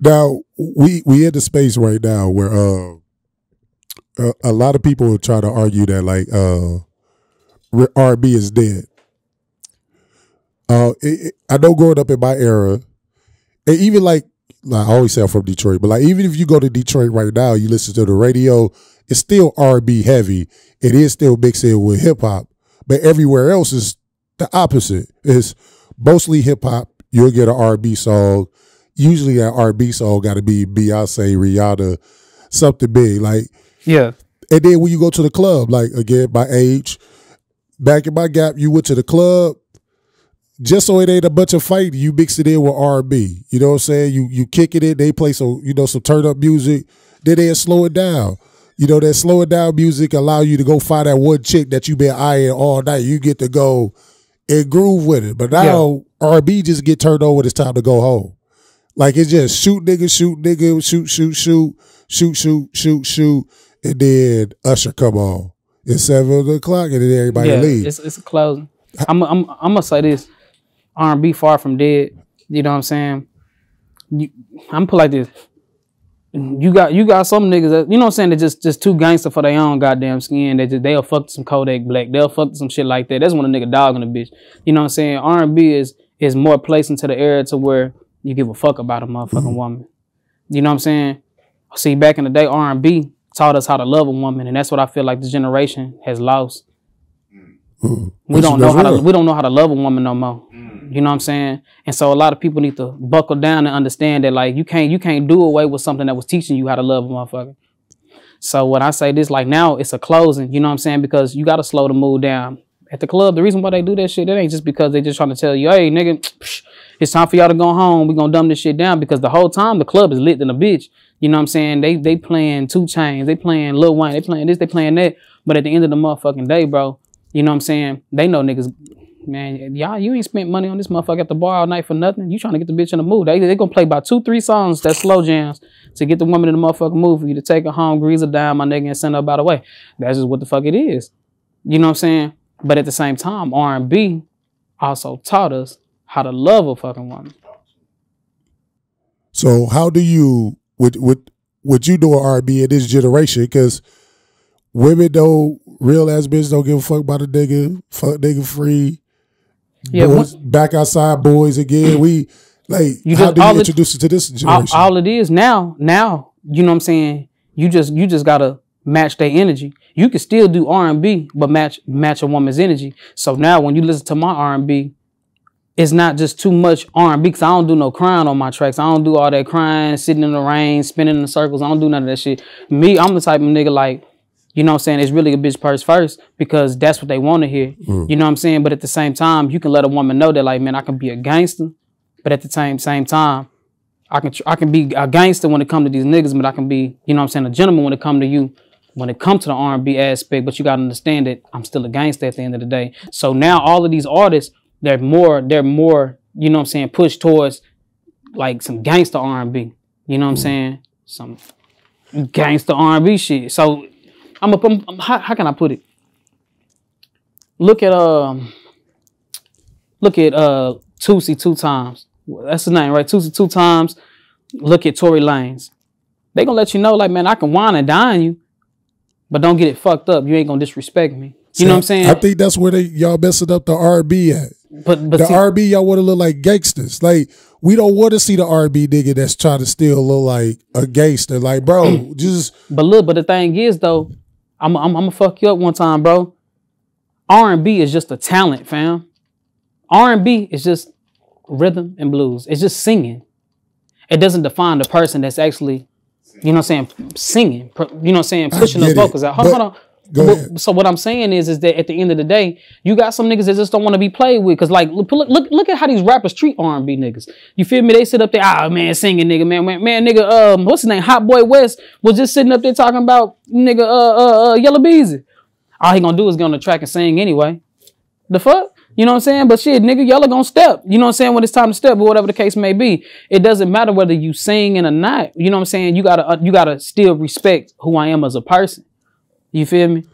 Now we in the space right now where a lot of people try to argue that like R&B is dead. I know growing up in my era, and even like I always say I'm from Detroit, but like even if you go to Detroit right now, you listen to the radio, it's still R&B heavy. It is still mixing with hip hop, but everywhere else is the opposite. It's mostly hip hop. You'll get an R&B song. Usually that R&B song got to be Beyonce, Rihanna, something big. Like, yeah. And then when you go to the club, like again, my age, back in my gap, you went to the club, just so it ain't a bunch of fighting, you mix it in with R&B. You know what I'm saying? You kick it in, they play some turn up music, then they slow it down. You know, that slow it down music allow you to go find that one chick that you been eyeing all night. You get to go and groove with it. But now R&B just get turned on when it's time to go home. Like it's just shoot nigga, shoot, and then Usher come on. It's 7 o'clock and then everybody leave. It's a closing. I'm gonna say this. R&B far from dead. You know what I'm saying? I'm put like this. You got some niggas that, you know what I'm saying, that just too gangster for their own goddamn skin. They'll fuck some Kodak Black. They'll fuck some shit like that. That's when a nigga dogging a bitch. You know what I'm saying? R&B is more placed into the era to where you give a fuck about a motherfucking woman. You know what I'm saying? See, back in the day, R&B taught us how to love a woman, and that's what I feel like this generation has lost. We don't know how to love a woman no more. You know what I'm saying? And so a lot of people need to buckle down and understand that like you can't do away with something that was teaching you how to love a motherfucker. So when I say this, like now it's a closing, you know what I'm saying? Because you gotta slow the mood down. At the club, the reason why they do that shit, it ain't just because they just trying to tell you, hey nigga, it's time for y'all to go home. We gonna dumb this shit down, because the whole time the club is lit than a bitch. You know what I'm saying? They playing 2 Chainz, they playing Lil Wayne, they playing this, they playing that. But at the end of the motherfucking day, bro, you know what I'm saying? They know niggas, man, y'all, you ain't spent money on this motherfucker at the bar all night for nothing. You trying to get the bitch in the mood. They gonna play about 2-3 songs, that slow jams, to get the woman in the motherfucking mood for you to take her home, grease her down, my nigga, and send her about the way. That's just what the fuck it is. You know what I'm saying? But at the same time, R&B also taught us how to love a fucking woman. So how do you, what you do with R&B in this generation? Because women don't, real ass bitches don't give a fuck about a nigga, fuck nigga free. Yeah, boys, back outside boys again. We like, how do you introduce it to this generation? All it is now, you know what I'm saying? You just gotta match their energy. You can still do R&B, but match a woman's energy. So now when you listen to my R&B, it's not just too much R&B, because I don't do no crying on my tracks. I don't do all that crying, sitting in the rain, spinning in circles. I don't do none of that shit. Me, I'm the type of nigga like, you know what I'm saying, it's really a bitch purse first, because that's what they want to hear. You know what I'm saying? But at the same time, you can let a woman know that like, man, I can be a gangster, but at the same time, I can be a gangster when it comes to these niggas, but I can be, you know what I'm saying, a gentleman when it comes to you, when it comes to the R&B aspect. But you got to understand that I'm still a gangster at the end of the day. So now all of these artists, they're more, you know what I'm saying, pushed towards like some gangster R&B. You know what I'm saying? Some gangster R&B shit. So how can I put it? Look at Tootsie 2 Times. That's his name, right? Tootsie 2 Times. Look at Tory Lanez. They gonna let you know, like, man, I can wine and dine you, but don't get it fucked up. You ain't gonna disrespect me. You know what I'm saying? I think that's where y'all messing up the R&B at. But the R&B, y'all want to look like gangsters. Like, we don't want to see the R&B nigga that's trying to still look like a gangster. Like, bro, just. But look, but the thing is though, I'm gonna fuck you up one time, bro. R&B is just a talent, fam. R&B is just rhythm and blues. It's just singing. It doesn't define the person that's actually, you know what I'm saying, singing. You know what I'm saying, pushing those vocals out. Hold on. So what I'm saying is that at the end of the day, you got some niggas that just don't want to be played with. Cause like, look at how these rappers treat R&B niggas. You feel me? They sit up there, man, singing nigga, man, nigga, what's his name? Hot Boy West was just sitting up there talking about nigga, Yellow Beezy. All he gonna do is get on the track and sing anyway. The fuck? You know what I'm saying? But shit, nigga, Yellow gonna step. You know what I'm saying? When it's time to step, or whatever the case may be. It doesn't matter whether you sing or not. You know what I'm saying? You gotta still respect who I am as a person. You feel me?